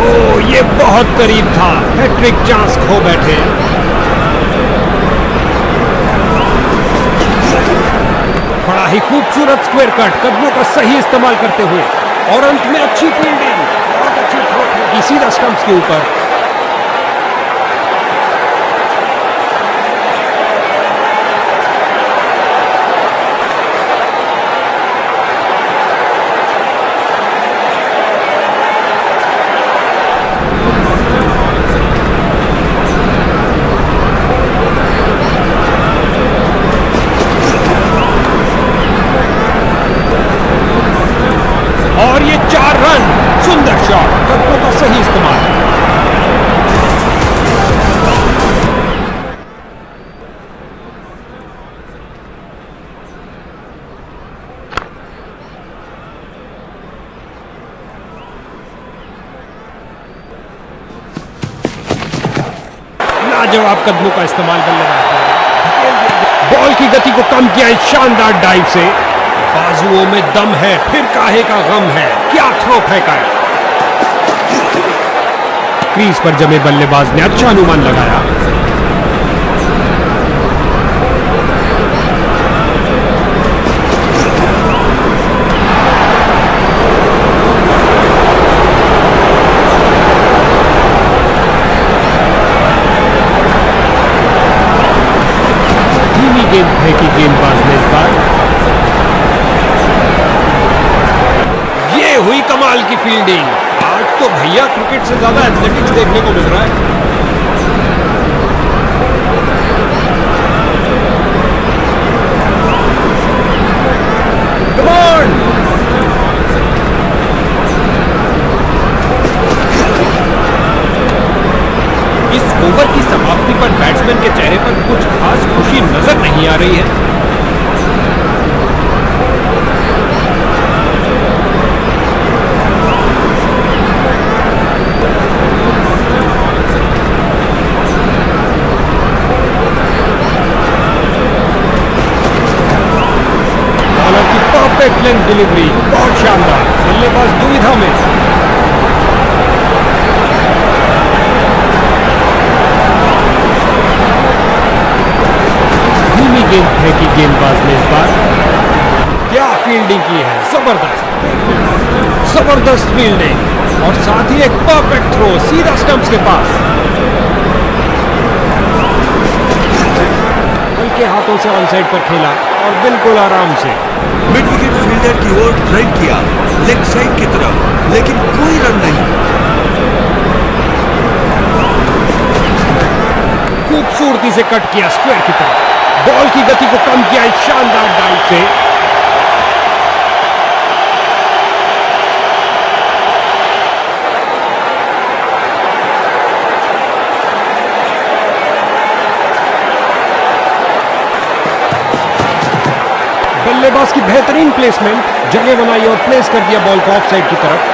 ओह, ये बहुत करीब था, हैट्रिक चांस खो बैठे। बड़ा ही खूबसूरत स्क्वायर कट, कदमों का सही इस्तेमाल करते हुए, और अंत में अच्छी फील्डिंग, बहुत अच्छी थ्रो की सीधा स्टंप्स के ऊपर। और ये 4 रन, सुंदर शॉट, कदमों का सही इस्तेमाल। लाजवाब कदमों का इस्तेमाल बल्लेबाज ने। बॉल की गति को कम किया इस शानदार डाइव से। बाजुओं में दम है, फिर काहे का गम है, क्या थ्रो फेंका है। क्रीज पर जमे बल्लेबाज ने अच्छा अनुमान लगाया। धीमी गेंद फेंकी गेंदबाज ने इस बार। हुई कमाल की फील्डिंग। आज तो भैया क्रिकेट से ज्यादा एथलेटिक्स देखने को मिल रहा है। Come on! इस ओवर की समाप्ति पर बैट्समैन के चेहरे पर कुछ खास खुशी नजर नहीं आ रही है। लेंथ डिलीवरी बहुत शानदार, बल्लेबाज दुविधा में। धीमी गेंद फेंकी गेंदबाज ने इस बार। क्या फील्डिंग की है, जबरदस्त, जबरदस्त फील्डिंग, और साथ ही एक परफेक्ट थ्रो सीधा स्टंप्स के पास। हल्के हाथों से ऑन साइड पर खेला और बिल्कुल आराम से। मिड विकेट फील्डर की ओर ड्राइव किया, लेग साइड की तरफ, लेकिन कोई रन नहीं। खूबसूरती से कट किया स्क्वायर की तरफ, बॉल की गति को कम किया इस शानदार डाइव से। बल्लेबाज की बेहतरीन प्लेसमेंट, जगह बनाई और प्लेस कर दिया बॉल को ऑफ साइड की तरफ।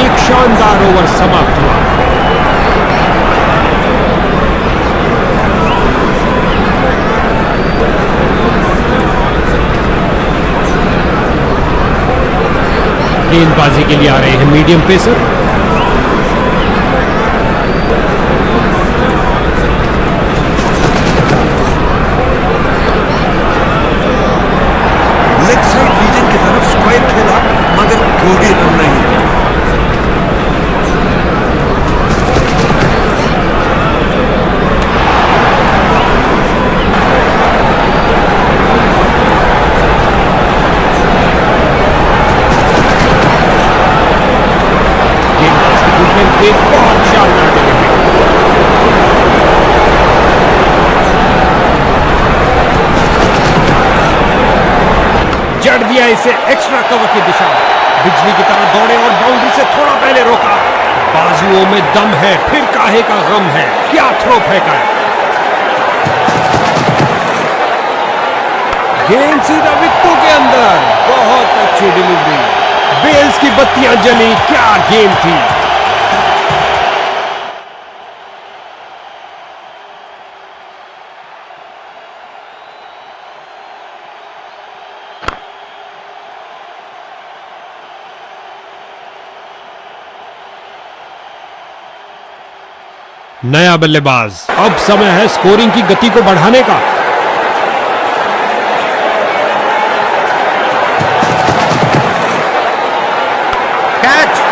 एक शानदार ओवर समाप्त हुआ। गेंदबाजी के लिए आ रहे हैं मीडियम पेसर। काट दिया इसे एक्स्ट्रा कवर की दिशा में। बिजली की तरह दौड़े और बाउंड्री से थोड़ा पहले रोका। बाजुओं में दम है, फिर काहे का गम है। क्या थ्रो फेंका है। गेंद सीधा विकेटों के अंदर। बहुत अच्छी डिलीवरी। बेल्स की बत्तियां जली। क्या गेंद थी। नया बल्लेबाज। अब समय है स्कोरिंग की गति को बढ़ाने का। कैच।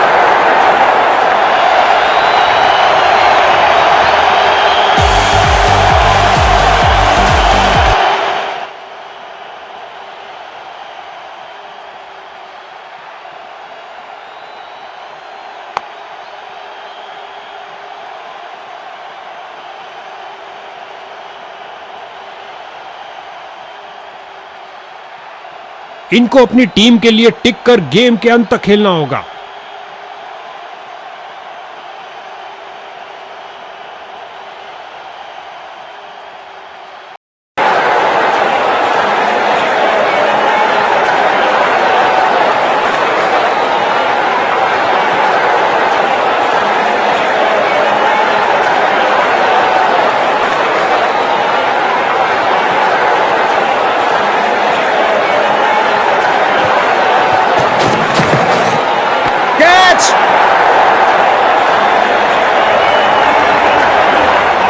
इनको अपनी टीम के लिए टिक कर गेम के अंत तक खेलना होगा।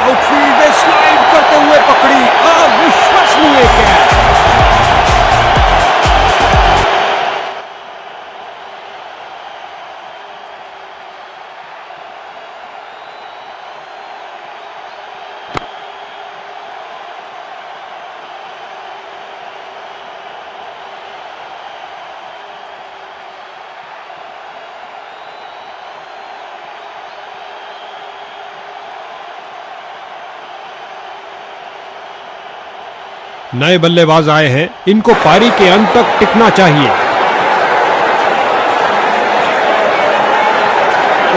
आउटफील्ड में स्लाइड करते हुए पकड़ी। अविश्वसनीय कैच। नए बल्लेबाज आए हैं। इनको पारी के अंत तक टिकना चाहिए।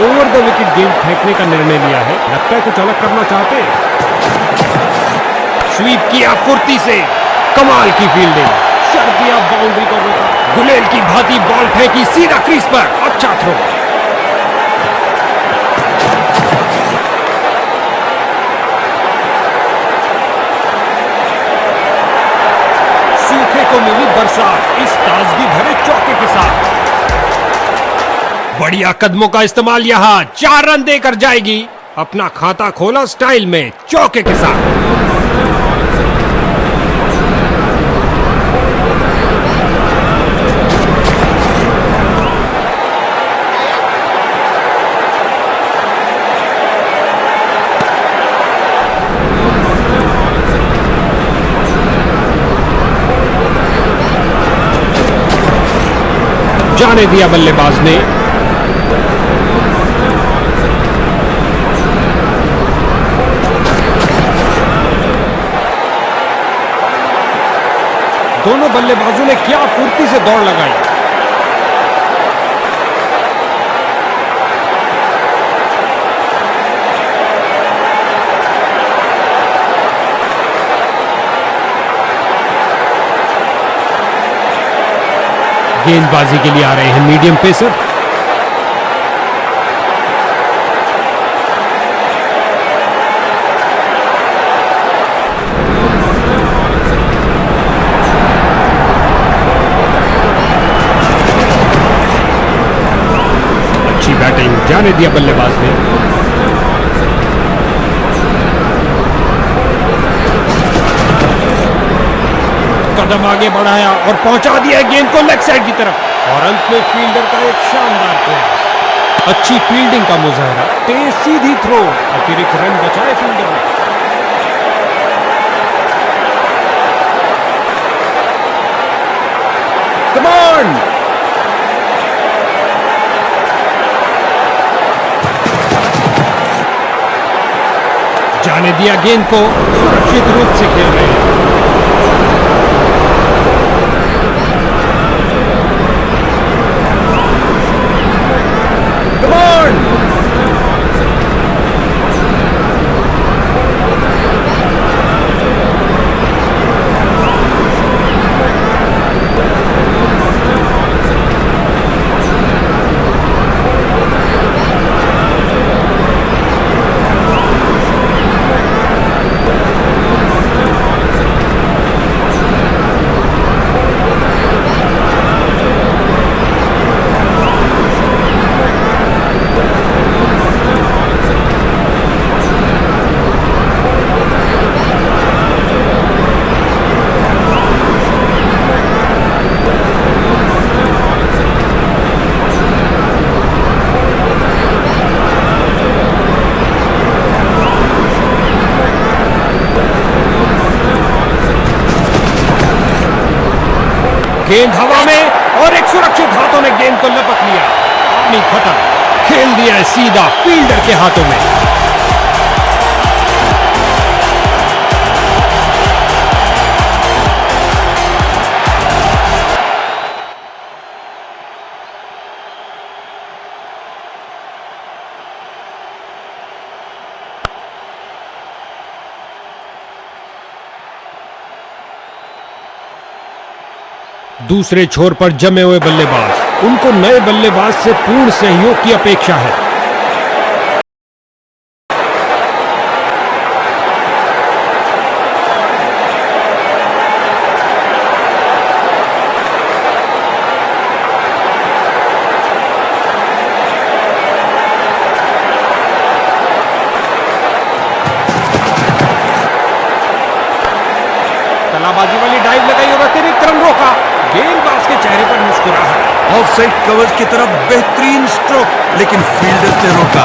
ओवर द विकेट गेंद फेंकने का निर्णय लिया है। लगता है कुछ अलग करना चाहते हैं। स्वीप किया फुर्ती से। कमाल की फील्डिंग। शर दिया, बाउंड्री को रोका। गुलेल की भांति बॉल फेंकी सीधा क्रीज पर। अच्छा थ्रो। सूखे को मिली बरसात इस ताजगी भरे चौके के साथ। बढ़िया कदमों का इस्तेमाल यहां। 4 रन देकर जाएगी। अपना खाता खोला स्टाइल में चौके के साथ। जाने दिया बल्लेबाज ने। दोनों बल्लेबाजों ने क्या फुर्ती से दौड़ लगाई। गेंदबाजी के लिए आ रहे हैं मीडियम पेसर। अच्छी बैटिंग। जाने दिया बल्लेबाज ने। कदम आगे बढ़ाया और पहुंचा दिया गेंद को लेग साइड की तरफ। और अंत में फील्डर का एक शानदार प्रयास। अच्छी फील्डिंग का मुजाहरा। तेज सीधी थ्रो। अतिरिक्त रन बचाए फील्डर ने। Come on. जाने दिया गेंद को। सुरक्षित रूप से खेल रहे हैं। गेंद हवा में और एक सुरक्षित हाथों ने गेंद को लपक लिया। पानी खत्म, खेल दिया है सीधा फील्डर के हाथों में। दूसरे छोर पर जमे हुए बल्लेबाज, उनको नए बल्लेबाज से पूर्ण सहयोग की अपेक्षा है। कलाबाजी वाली डाइव लगाई और अतिरिक्त रन रोका। गेंदबाज के चेहरे पर मुस्कुराहट। ऑफसाइड कवर्स की तरफ बेहतरीन स्ट्रोक, लेकिन फील्डर्स ने रोका।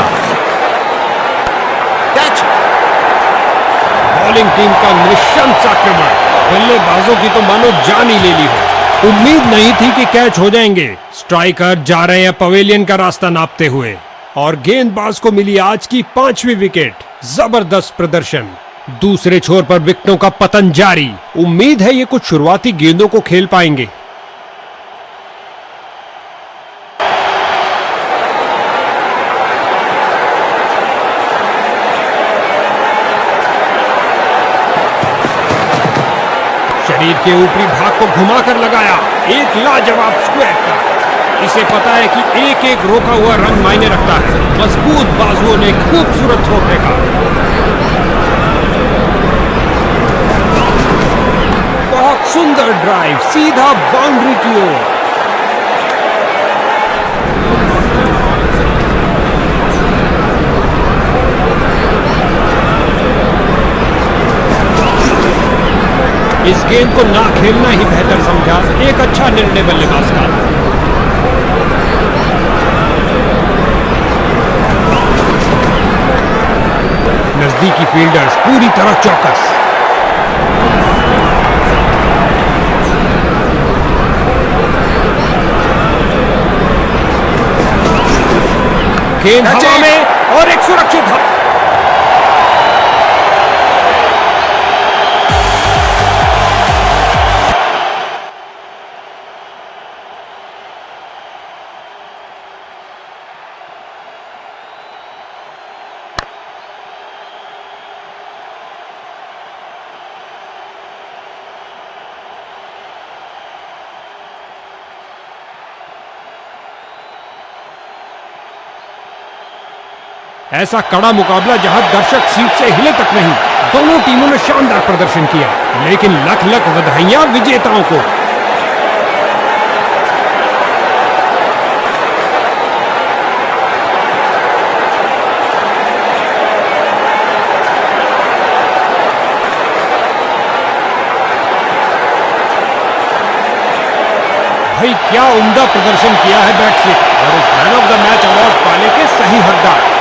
कैच। बॉलिंग टीम का निशंस आक्रमण, बल्लेबाजों की तो मानो जान ही ले ली हो। उम्मीद नहीं थी कि कैच हो जाएंगे। स्ट्राइकर जा रहे हैं पवेलियन का रास्ता नापते हुए और गेंदबाज को मिली आज की 5वीं विकेट। जबरदस्त प्रदर्शन। दूसरे छोर पर विकेटों का पतन जारी। उम्मीद है ये कुछ शुरुआती गेंदों को खेल पाएंगे। शरीर के ऊपरी भाग को घुमाकर लगाया, एक लाजवाब स्क्वायर का। इसे पता है कि एक एक रोका हुआ रन मायने रखता है। मजबूत बाजुओं ने खूबसूरत थ्रो फेंका। बहुत सुंदर ड्राइव, सीधा बाउंड्री की ओर। इस गेंद को ना खेलना ही बेहतर समझा। एक अच्छा निर्णय बल्लेबाज का। नजदीकी फील्डर्स पूरी तरह चौकस। गेंद हवा में और एक सुरक्षित हवा। ऐसा कड़ा मुकाबला जहां दर्शक सीट से हिले तक नहीं। दोनों टीमों ने शानदार प्रदर्शन किया, लेकिन लख लख बधाइयां विजेताओं को। भाई क्या उम्दा प्रदर्शन किया है बैट्समैन, और इस man of the match award पाने के सही हकदार।